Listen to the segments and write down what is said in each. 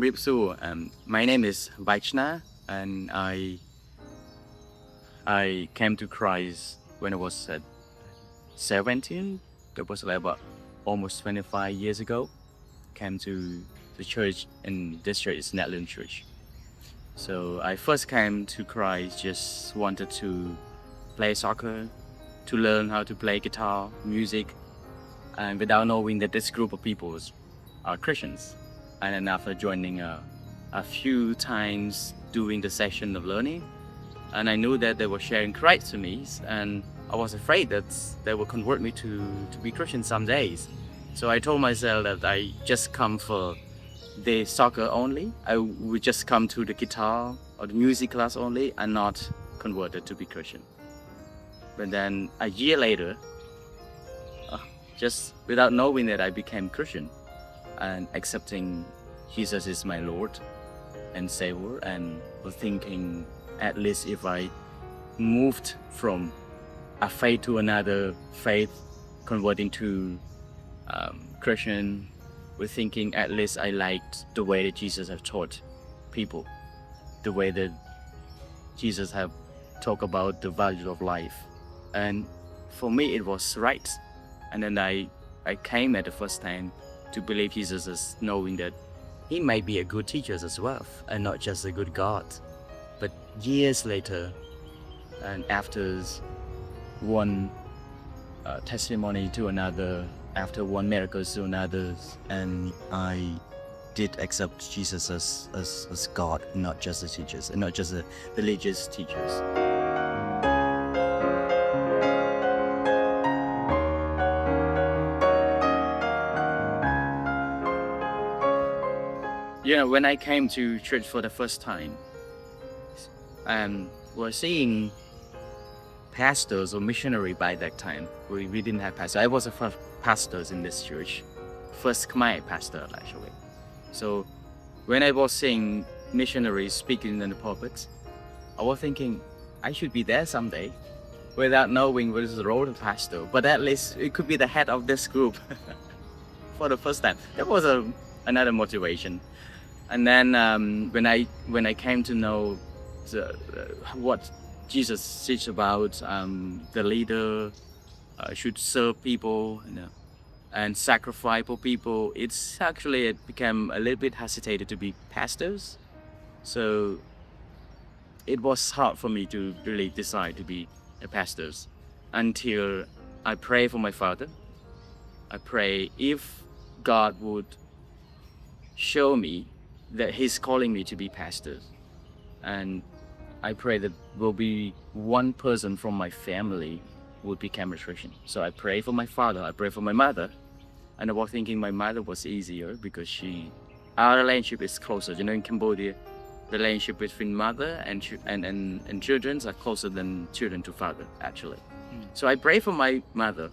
Ripsu. My name is Vachna, and I came to Christ when I was 17. That was like about almost 25 years ago. Came to the church, and this church is Netherlands Church. So I first came to Christ, just wanted to play soccer, to learn how to play guitar, music, and without knowing that this group of people are Christians. And then after joining a few times doing the session of learning, and I knew that they were sharing Christ to me, and I was afraid that they will convert me to be Christian some days. So I told myself that I just come for the soccer only. I would just come to the guitar or the music class only and not converted to be Christian. But then a year later, just without knowing that I became Christian and accepting Jesus is my Lord and Savior, and was thinking at least if I moved from a faith to another faith, converting to Christian, we're thinking at least I liked the way that Jesus have taught people, the way that Jesus have talked about the value of life. And for me it was right. And then I came at the first time to believe Jesus as knowing that he might be a good teacher as well, and not just a good God. But years later, and after one testimony to another, after one miracle to another, and I did accept Jesus as God, not just the teachers, and not just the religious teachers. When I came to church for the first time, and we're seeing pastors or missionary by that time. We didn't have pastors. I was the first pastors in this church, first Khmer pastor actually. So when I was seeing missionaries speaking in the pulpit, I was thinking I should be there someday, without knowing what is the role of pastor. But at least it could be the head of this group for the first time. That was another motivation. And then when I came to know what Jesus teach about, the leader should serve people, and sacrifice for people, it became a little bit hesitated to be pastors. So it was hard for me to really decide to be a pastor until I pray for my father. I pray if God would show me that he's calling me to be pastor, and I pray that will be one person from my family would become a Christian. So I pray for my father, I pray for my mother, and I was thinking my mother was easier because our relationship is closer. In Cambodia, the relationship between mother and children are closer than children to father actually. So I pray for my mother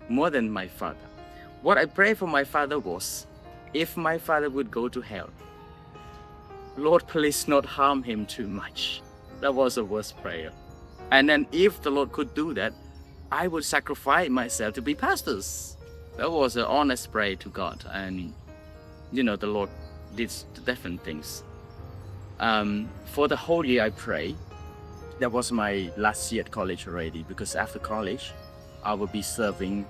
more than my father. What I pray for my father was, if my father would go to hell, Lord, please not harm him too much. That was the worst prayer. And then if the Lord could do that, I would sacrifice myself to be pastors. That was an honest prayer to God. And the Lord did different things. For the whole year I pray. That was my last year at college already, because after college, I will be serving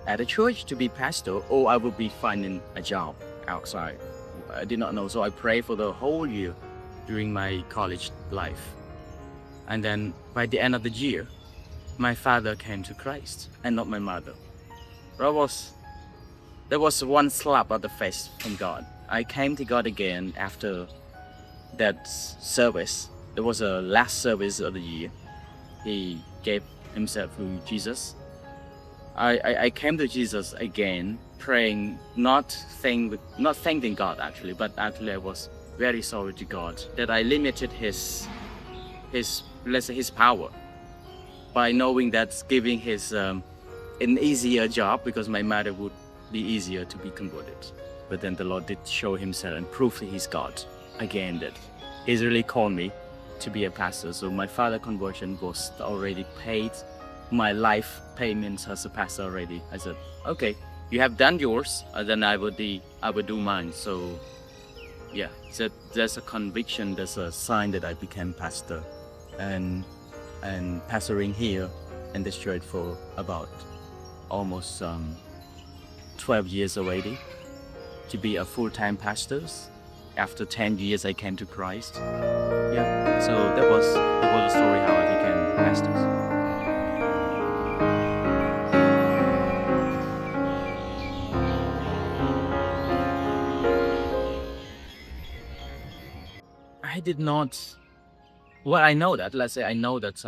at a church to be pastor, or I will be finding a job outside. I did not know, so I prayed for the whole year during my college life. And then by the end of the year, my father came to Christ and not my mother. There was one slap on the face from God. I came to God again after that service. It was a last service of the year. He gave himself to Jesus. I came to Jesus again, praying, not thanking God actually, but actually I was very sorry to God that I limited his power by knowing that giving his an easier job, because my mother would be easier to be converted. But then the Lord did show himself and prove that he's God again, that he's really called me to be a pastor. So my father conversion was already paid. My life payments as a pastor already. I said, okay, you have done yours, then I will do mine. So yeah, so there's a conviction, there's a sign that I became pastor, and pastoring here in this church for about almost 12 years already, to be a full-time pastor. After 10 years I came to Christ. Yeah, so that was the story how I became pastor. I did not. Well, I know that. Let's say I know that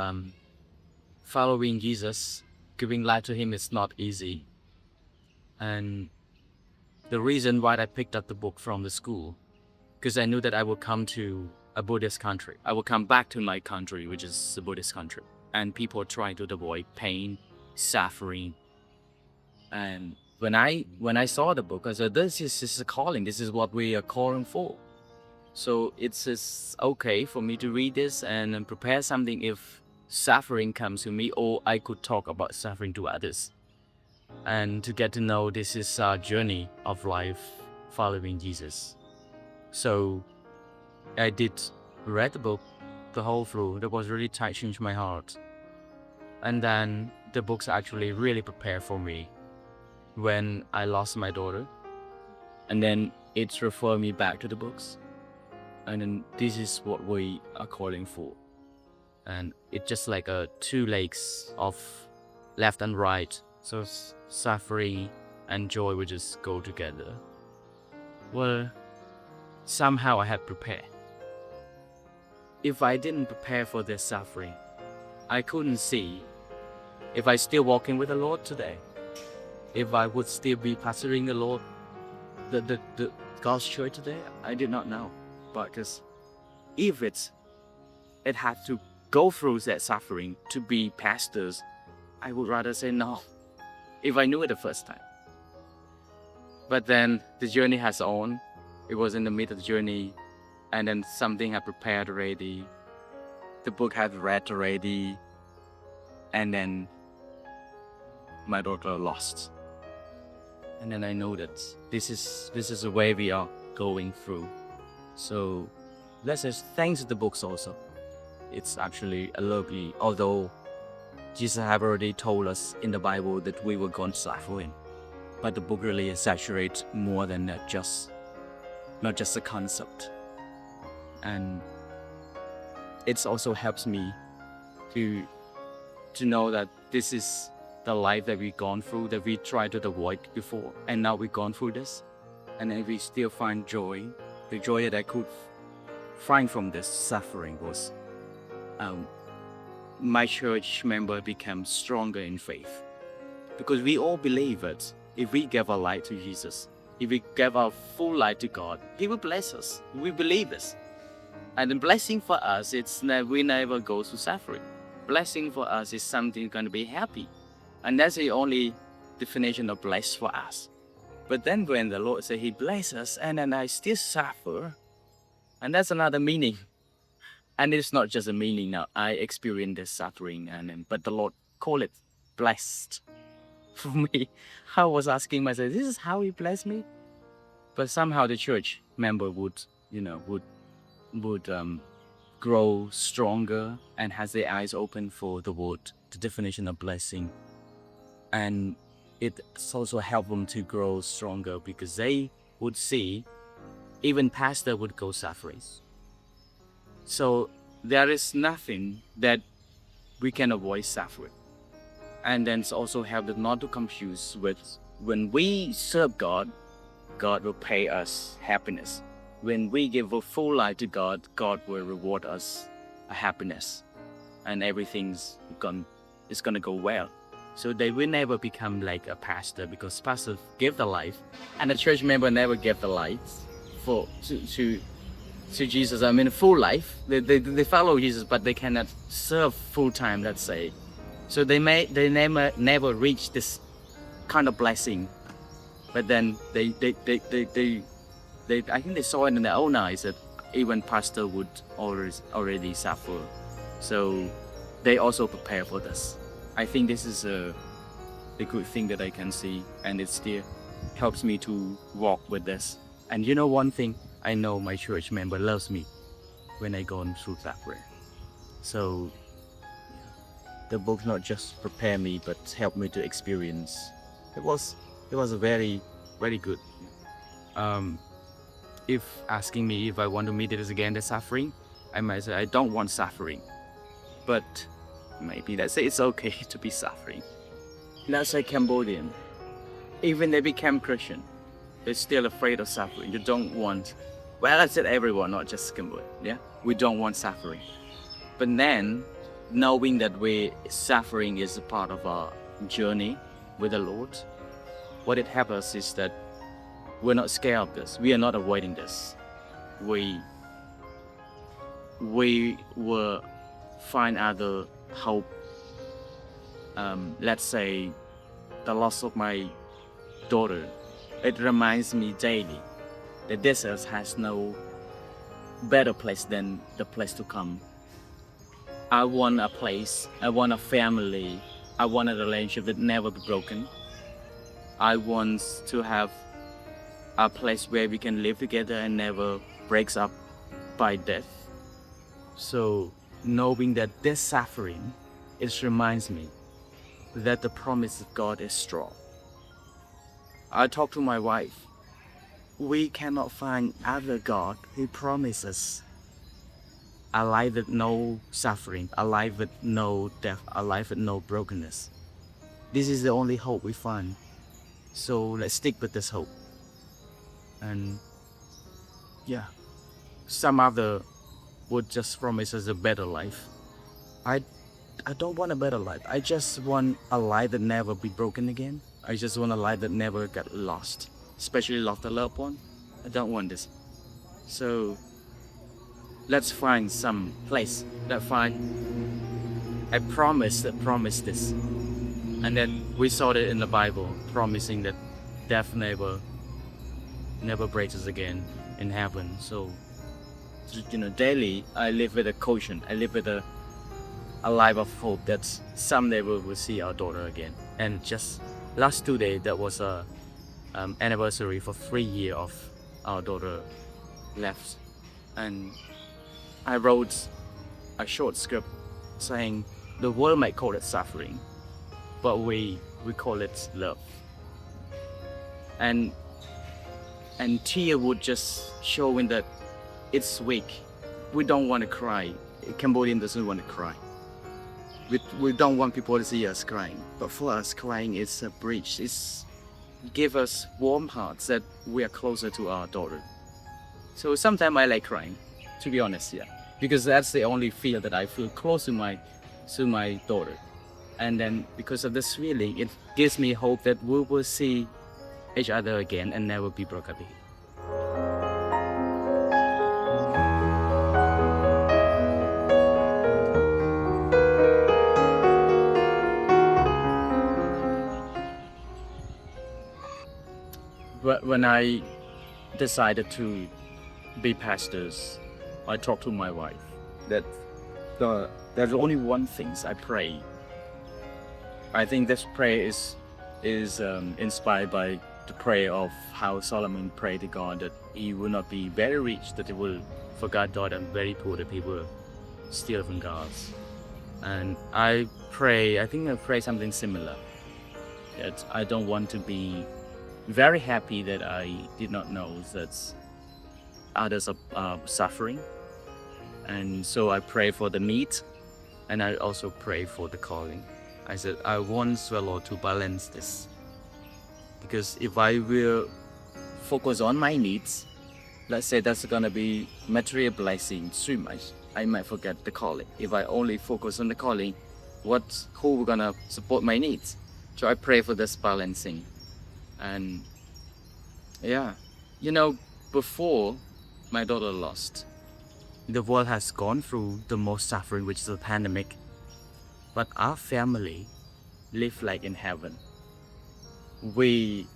following Jesus, giving life to Him is not easy. And the reason why I picked up the book from the school, because I knew that I would come to a Buddhist country. I would come back to my country, which is a Buddhist country, and people trying to avoid pain, suffering. And when I saw the book, I said, "This is a calling. This is what we are calling for." So it's okay for me to read this and prepare something if suffering comes to me, or I could talk about suffering to others, and to get to know this is our journey of life following Jesus. So I did read the book the whole through. That was really touching to my heart. And then the books actually really prepared for me when I lost my daughter. And then it's referred me back to the books. And then this is what we are calling for. And it's just like two legs of left and right. So suffering and joy will just go together. Well, somehow I had prepared. If I didn't prepare for this suffering, I couldn't see if I still walking with the Lord today, if I would still be pastoring the Lord, the God's church today. I did not know. But because if it had to go through that suffering to be pastors, I would rather say no, if I knew it the first time. But then the journey has on. It was in the middle of the journey, and then something had prepared already. The book had read already, and then my daughter lost. And then I know that this is the way we are going through. So let's just thanks to the books also. It's actually a lovely, although Jesus have already told us in the Bible that we were going to suffer in, but the book really exaggerates more than that, not just a concept. And it also helps me to know that this is the life that we've gone through, that we tried to avoid before, and now we've gone through this, and then we still find joy. The joy that I could find from this suffering was my church member became stronger in faith, because we all believe that if we give our life to Jesus, if we give our full life to God, He will bless us. We believe this. And the blessing for us, we never go through suffering. Blessing for us is something going to be happy. And that's the only definition of blessed for us. But then when the Lord said He bless us, and then I still suffer, and that's another meaning. And it's not just a meaning now. I experience this suffering, but the Lord called it blessed for me. I was asking myself, this is how He blessed me? But somehow the church member would grow stronger and has their eyes open for the word, the definition of blessing. And it also helped them to grow stronger, because they would see even pastor would go suffering. So there is nothing that we can avoid suffering. And then it's also helped them not to confuse with when we serve God, God will pay us happiness. When we give a full life to God, God will reward us a happiness, and everything's going to go well. So they will never become like a pastor, because pastors give the life, and a church member never gave the life to Jesus. I mean, full life. They follow Jesus, but they cannot serve full time, let's say. So they never reach this kind of blessing. But then they I think they saw it in their own eyes that even pastor would already suffer. So they also prepare for this. I think this is a good thing that I can see, and it still helps me to walk with this. And you know one thing, I know my church member loves me when I go through suffering. So the book not just prepare me, but help me to experience. It was a very good. Um, if asking me if I want to meet it again, the suffering, I might say I don't want suffering, but maybe let's say it's okay to be suffering. Let's say Cambodian, even they became Christian, they're still afraid of suffering. You don't want. Well, I said everyone, not just Cambodia. Yeah, we don't want suffering. But then, knowing that suffering is a part of our journey with the Lord, what it helps us is that we're not scared of this. We are not avoiding this. We will find other hope. Let's say the loss of my daughter. It reminds me daily that this earth has no better place than the place to come. I want a place, I want a family, I want a relationship that never be broken. I want to have a place where we can live together and never breaks up by death. So knowing that this suffering, it reminds me that the promise of God is strong. I talk to my wife. We cannot find other God who promises a life with no suffering, a life with no death, a life with no brokenness. This is the only hope we find. So let's stick with this hope. And yeah, some other would just promise us a better life. I don't want a better life. I just want a life that never be broken again. I just want a life that never got lost, especially lost a loved one. I don't want this. So let's find some place that find a promise that promised this. And then we saw it in the Bible, promising that death never breaks us again in heaven. So daily I live with a caution. I live with a life of hope that someday we will see our daughter again. And just last 2 days, that was a anniversary for 3 years of our daughter left. And I wrote a short script saying the world might call it suffering, but we call it love. And tear would just showing that it's weak. We don't want to cry. Cambodian doesn't want to cry. We don't want people to see us crying. But for us, crying is a bridge. It's give us warm hearts that we are closer to our daughter. So sometimes I like crying, to be honest, yeah. Because that's the only feel that I feel close to my daughter. And then because of this feeling, it gives me hope that we will see each other again and never be broken up again. But when I decided to be pastors, I talked to my wife that there's only one thing I pray. I think this prayer is inspired by the prayer of how Solomon prayed to God that he will not be very rich, that he will forget God, and very poor, that he will steal from God. And I think I pray something similar, that I don't want to be very happy that I did not know that others are suffering. And so I pray for the need, and I also pray for the calling. I said, I want the Lord to balance this. Because if I will focus on my needs, let's say that's gonna be material blessing too much, I might forget the calling. If I only focus on the calling, who gonna support my needs? So I pray for this balancing. And yeah, before my daughter lost, the world has gone through the most suffering, which is the pandemic. But our family live like in heaven. We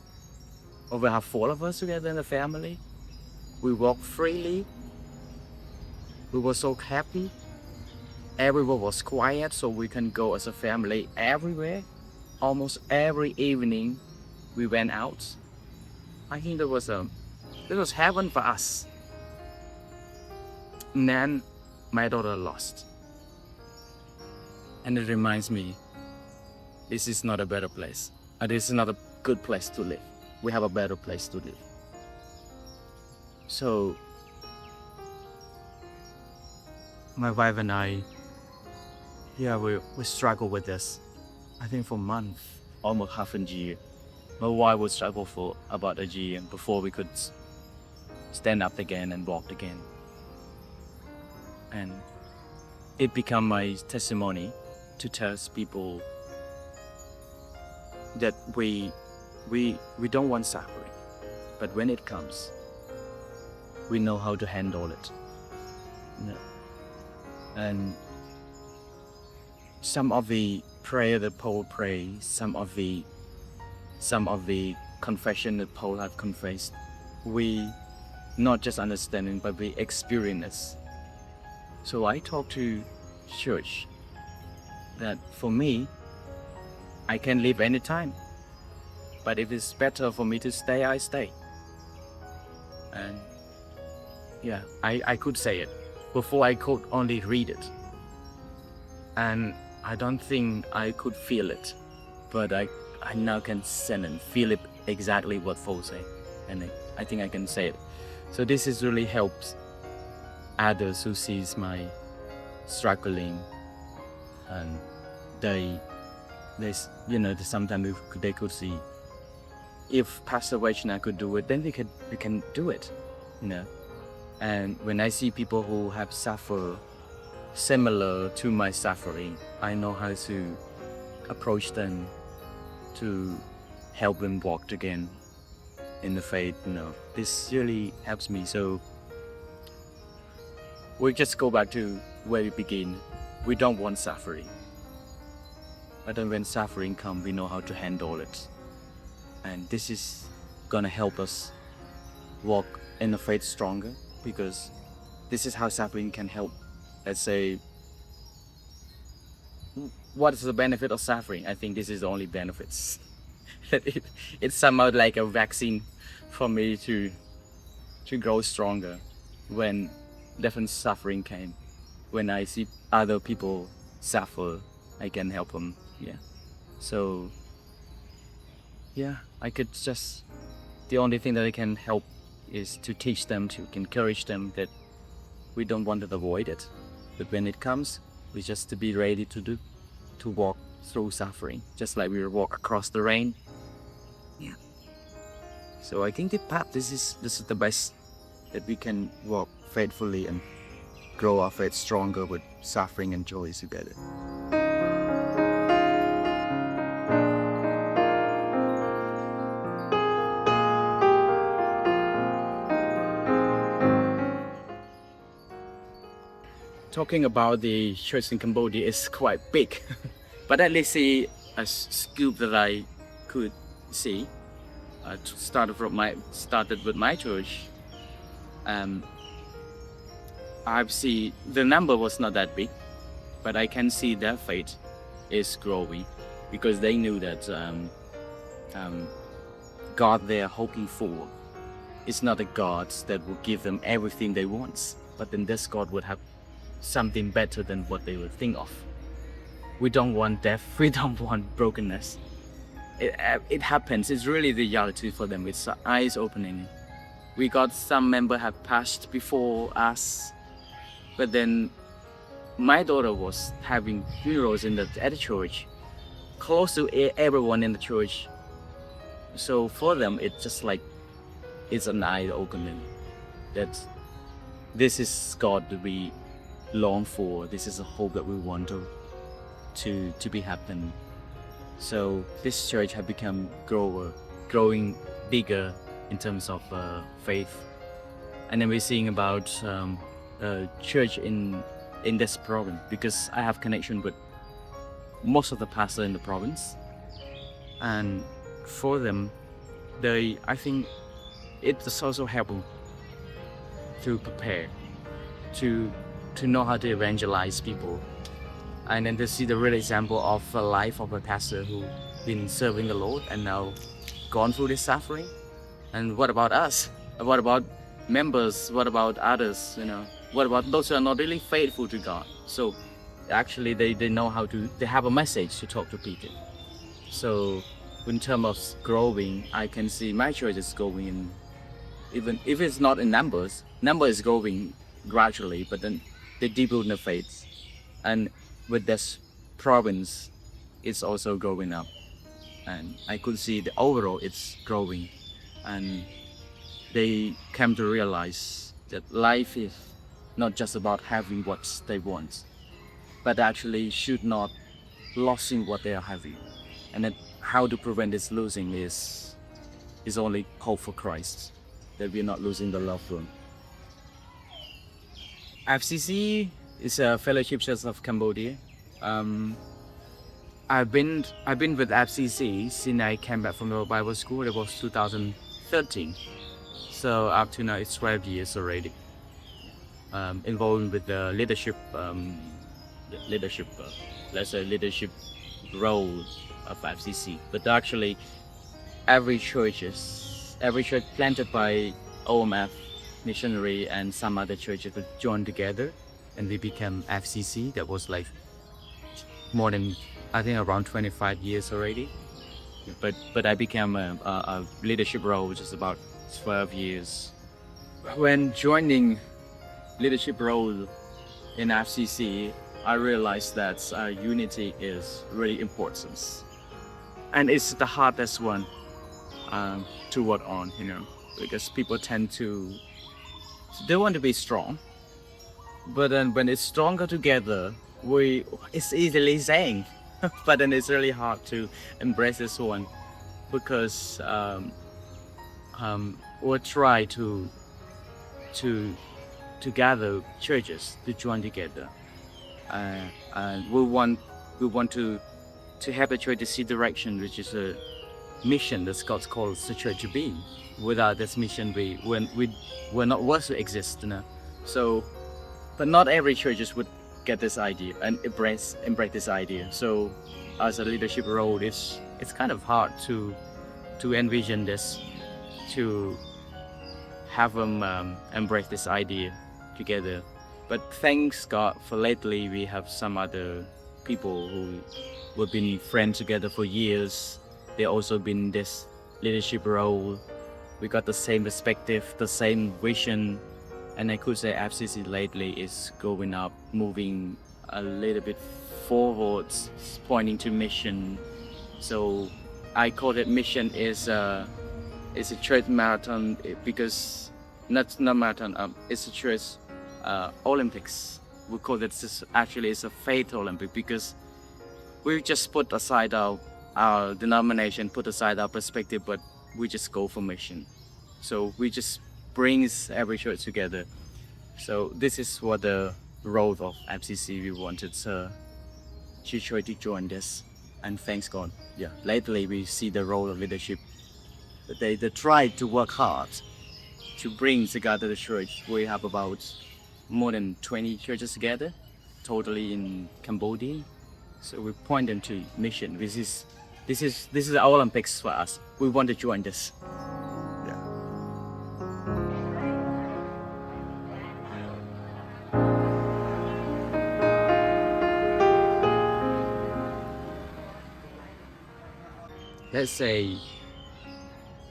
have 4 of us together in the family. We walk freely. We were so happy. Everyone was quiet, so we can go as a family everywhere. Almost every evening, we went out. I think that was heaven for us. And then my daughter lost. And it reminds me, this is not a better place. This is not a good place to live. We have a better place to live. So, my wife and I, we struggle with this. I think for months, almost half a year. My wife would struggle for about a year before we could stand up again and walk again. And it became my testimony to tell people that we don't want suffering, but when it comes, we know how to handle it. And some of the prayer that Paul prayed, some of the confession that Paul have confessed, we not just understanding, but we experience. So I talk to church that for me, I can leave anytime, but if it's better for me to stay, I stay. And I could say it. Before I could only read it, and I don't think I could feel it, but I now can sense and feel it exactly what Paul said, and I think I can say it. So this is really helps others who sees my struggling, and they sometimes they could see if Pastor Vachna could do it, then we can do it, And when I see people who have suffered similar to my suffering, I know how to approach them to help them walk again in the faith. This really helps me. So we just go back to where we begin. We don't want suffering, but then when suffering comes, we know how to handle it, and this is gonna help us walk in the faith stronger, because this is how suffering can help. Let's say, what is the benefit of suffering? I think this is the only benefits. It's somehow like a vaccine for me to grow stronger when different suffering came. When I see other people suffer, I can help them. So I could just, the only thing that I can help is to teach them, to encourage them that we don't want to avoid it, but when it comes, we just to be ready to walk through suffering, just like we walk across the rain. So I think the path, this is the best that we can walk faithfully and grow our faith stronger with suffering and joy together. Talking about the church in Cambodia is quite big, but at least see a scoop that I could see. Started with my church. I've seen the number was not that big, but I can see their faith is growing, because they knew that God they are hoping for is not a God that will give them everything they want, but then this God would have something better than what they would think of. We don't want death, we don't want brokenness. It happens, it's really the reality for them, it's eyes opening. We got some member have passed before us, but then my daughter was having funerals at the church, close to everyone in the church. So for them, it's just like, it's an eye opening that this is God that we long for. This is a hope that we want to be happen. So this church has become growing bigger in terms of faith. And then we're seeing about church in this province, because I have connection with most of the pastors in the province, and for them, I think it's also helpful to prepare, to know how to evangelize people, and then to see the real example of a life of a pastor who been serving the Lord and now gone through this suffering. And what about us? What about members? What about others? what about those who are not really faithful to God? So actually they know how to, they have a message to talk to people. So in terms of growing, I can see my church is growing, even if it's not in numbers is growing gradually, but then they deepen the faith. And with this province, it's also growing up. And I could see the overall it's growing. And they came to realize that life is not just about having what they want, but actually should not losing what they are having. And that how to prevent this losing is only hope for Christ, that we're not losing the loved one. FCC is a Fellowship Church of Cambodia. I've been with FCC since I came back from the Bible school. It was 2013. So up to now it's 12 years already. Involved with the leadership, let's say leadership role of FCC. But actually, every church planted by OMF missionary and some other churches would join together, and we became FCC. That was like more than, I think, around 25 years already. But I became a leadership role, which is about 12 years. When joining leadership role in FCC, I realized that unity is really important, and it's the hardest one to work on, because people tend to, they want to be strong, but then when it's stronger together, it's easily saying, but then it's really hard to embrace this one, because we'll try to gather churches to join together, and we want to have a church to see direction, which is a mission that God's called the church to be. Without this mission, we're not worth to exist, So, but not every churches would get this idea and embrace this idea. So, as a leadership role, it's kind of hard to envision this, to have them embrace this idea together. But thanks God for lately we have some other people who we've been friends together for years. They also been this leadership role. We got the same perspective, the same vision, and I could say FCC lately is going up, moving a little bit forwards, pointing to mission. So I call it mission is a church marathon, because not marathon. It's a church Olympics. We call it actually it's a faith Olympic, because we just put aside our denomination, put aside our perspective, but we just go for mission. So we just brings every church together. So this is what the role of FCC we wanted to try to join this, and thanks God. Yeah, lately we see the role of leadership. They try to work hard to bring together the church. We have about more than 20 churches together, totally in Cambodia. So we point them to mission. This is the Olympics for us. We want to join this. Yeah. Let's say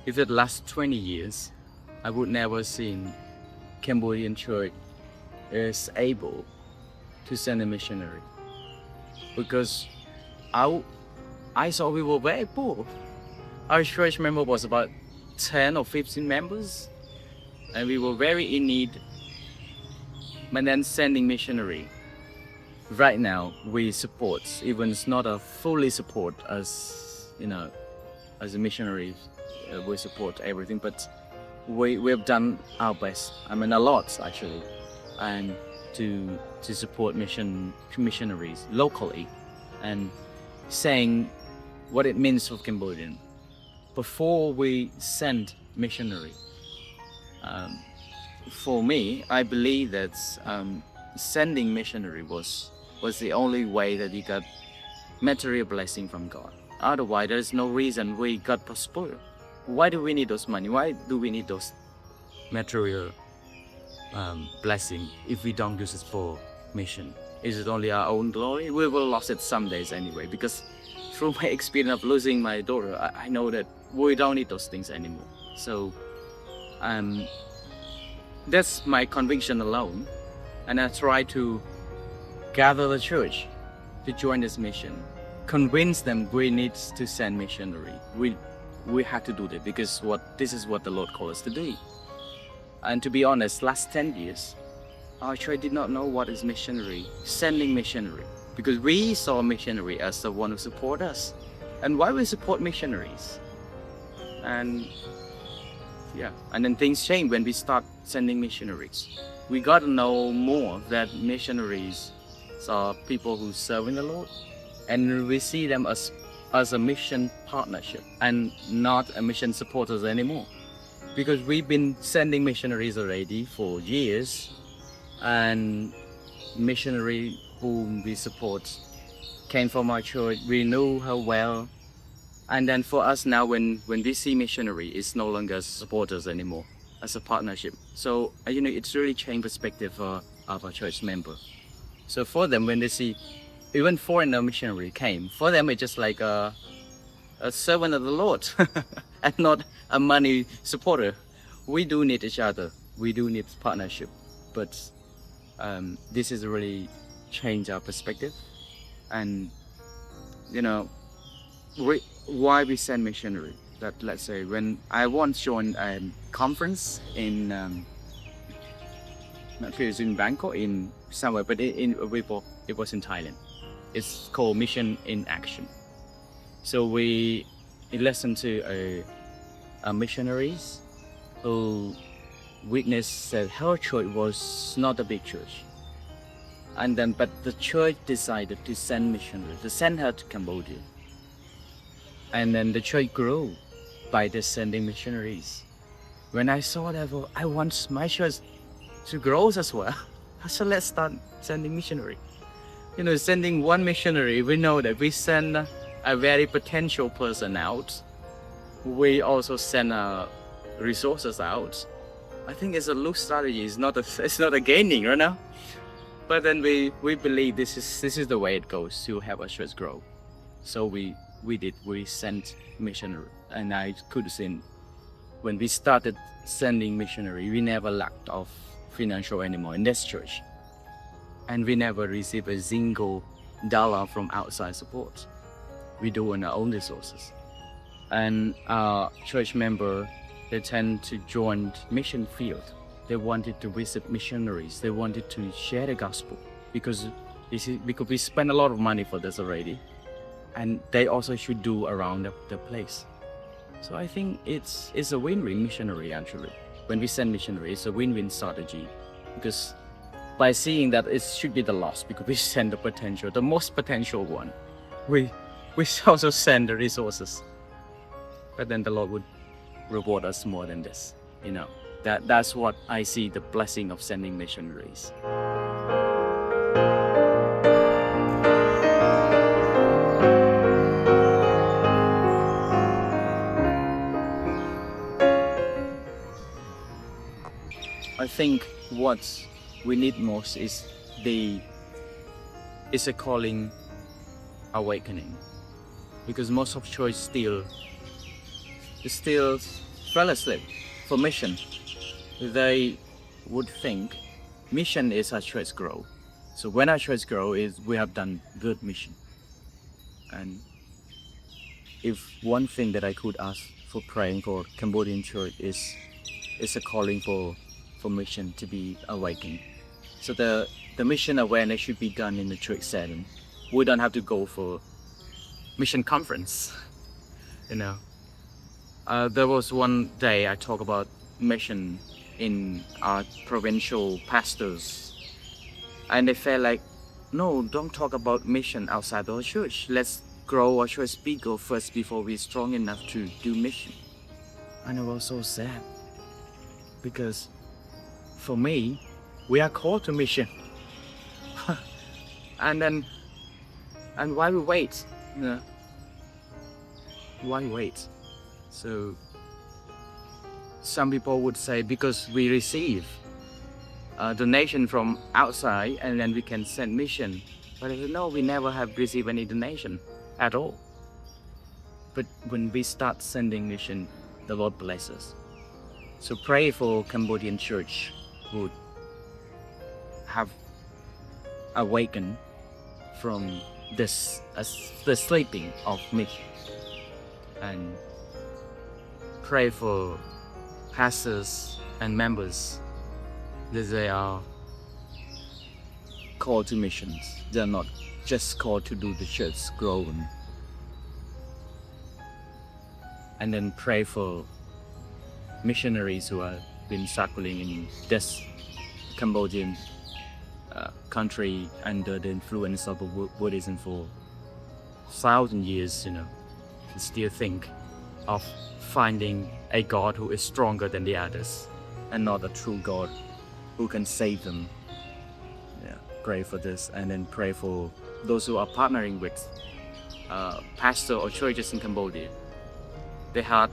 if it lasts 20 years, I would never seen Cambodian church is able to send a missionary, because I saw we were very poor. Our church member was about 10 or 15 members, and we were very in need. But then sending missionary. Right now we support, even it's not a fully support as as a missionary, we support everything, but we've done our best. I mean a lot actually, and to support missionaries locally, and saying what it means for Cambodian. Before we send missionary, for me, I believe that sending missionary was the only way that you got material blessing from God. Otherwise, there is no reason we got prosper. Why do we need those money? Why do we need those material blessing if we don't use it for mission. Is it only our own glory? We will lose it some days anyway, because through my experience of losing my daughter, I know that we don't need those things anymore. So that's my conviction alone. And I try to gather the church to join this mission, convince them we need to send missionary. We have to do that because this is what the Lord called us to do. And to be honest, last 10 years, our church did not know what is missionary, sending missionary, because we saw missionary as the one who support us. And why we support missionaries? And yeah, and then things change when we start sending missionaries. We got to know more that missionaries are people who serve in the Lord, and we see them as a mission partnership and not a mission supporters anymore. Because we've been sending missionaries already for years, and missionary whom we support came from our church. We knew her well, and then for us now, when we see missionary, it's no longer as supporters anymore, as a partnership. So it's really changed perspective of our church member. So for them, when they see even foreigner missionary came, for them it's just like a servant of the Lord and not a money supporter. We do need each other. We do need partnership. But this has really changed our perspective. And why we send missionary? That, let's say, when I once joined a conference in not sure it's in Bangkok, in somewhere, but it was in Thailand. It's called Mission in Action. So we listened to a missionaries who witnessed that her church was not a big church, but the church decided to send missionaries, to send her to Cambodia, and then the church grew by the sending missionaries. When I saw that, I want my church to grow as well. So let's start sending missionary. Sending one missionary, we know that we send a very potential person out. We also send resources out. I think it's a lose strategy. It's not a gaining right now. But then we believe this is the way it goes to help our church grow. So we sent missionary, and I could say when we started sending missionary, we never lacked of financial anymore in this church, and we never received a single dollar from outside support. We do on our own resources. And our church member, they tend to join mission field. They wanted to visit missionaries. They wanted to share the gospel because we spend a lot of money for this already, and they also should do around the place. So I think it's a win-win missionary actually. When we send missionary, it's a win-win strategy, because by seeing that it should be the loss, because we send the most potential one, we also send the resources, but then the Lord would reward us more than this. That's what I see the blessing of sending missionaries. I think what we need most is a calling awakening, because most of church still fell asleep for mission. They would think mission is our church grow. So when our church grow is we have done good mission. And if one thing that I could ask for praying for Cambodian church is a calling for mission to be awakened. So the mission awareness should be done in the church setting. We don't have to go for mission conference. There was one day I talked about mission in our provincial pastors, and they felt like, no, don't talk about mission outside our church. Let's grow our church bigger first before we're strong enough to do mission. And I was so sad, because for me, we are called to mission. and why we wait? Why wait? So some people would say because we receive. donation from outside and then we can send mission. But I said, no, we never have received any donation at all. But when we start sending mission, the Lord bless us. So pray for Cambodian church who have awakened from this the sleeping of mission, and pray for pastors and members that they are called to missions. They are not just called to do the church growing. And then pray for missionaries who have been struggling in this Cambodian country under the influence of Buddhism for 1,000 years, and still think of finding a God who is stronger than the others and not a true God who can save them. Yeah, pray for this, and then pray for those who are partnering with pastors or churches in Cambodia. They have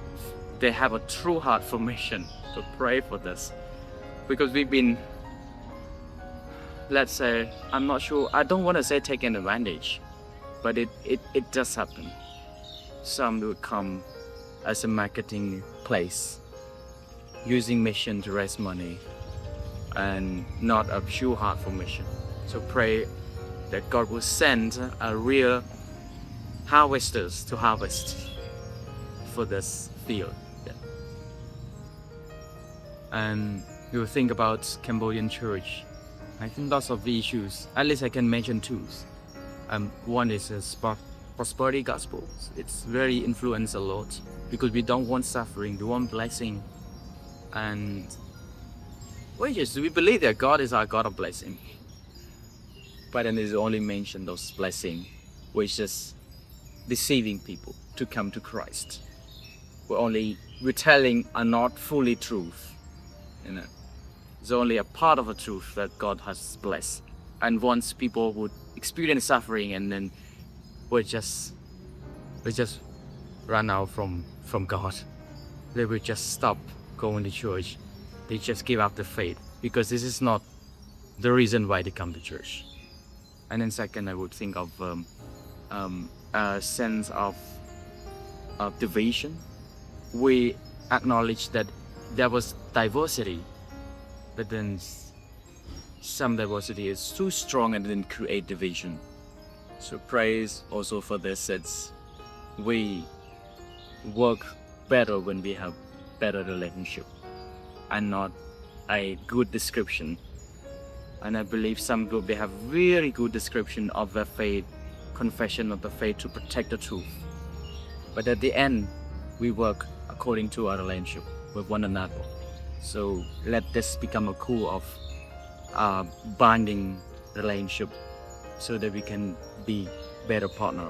a true heart for mission. So pray for this, because we've been, let's say, I'm not sure, I don't want to say taken advantage, but it does happen. Some will come as a marketing place, using mission to raise money and not a true heart for mission. So pray that God will send a real harvesters to harvest for this field. Yeah. And you will think about Cambodian church. I think lots of issues. At least I can mention two. One is prosperity gospel. It's very influenced a lot because we don't want suffering, we want blessing. And we believe that God is our God of blessing. But then it's only mentioned those blessings, which is deceiving people to come to Christ. We're telling are not fully truth. It's only a part of the truth that God has blessed. And once people would experience suffering, and then we just run out from God. They will just stop going to church. They just give up the faith, because this is not the reason why they come to church. And then second, I would think of a sense of division. We acknowledge that there was diversity, but then some diversity is too strong and then create division. So praise also for this, that we work better when we have better relationship and not a good description. And I believe some group, they have very good description of their faith, confession of the faith to protect the truth. But at the end, we work according to our relationship with one another. So let this become a core of binding relationship, so that we can be better partner,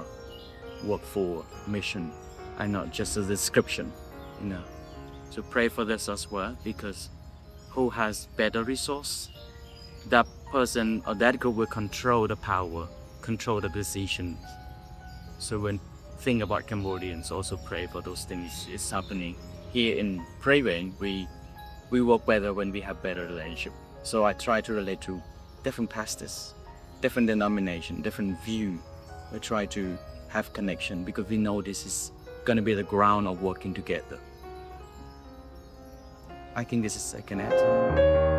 work for mission, and not just a description. So pray for this as well, because who has better resource, that person or that group will control the power, control the decisions. So when think about Cambodians, also pray for those things is happening. Here in Preven, we work better when we have better relationship. So I try to relate to different pastors, different denomination, different view. We try to have connection, because we know this is going to be the ground of working together. I think this is I can add.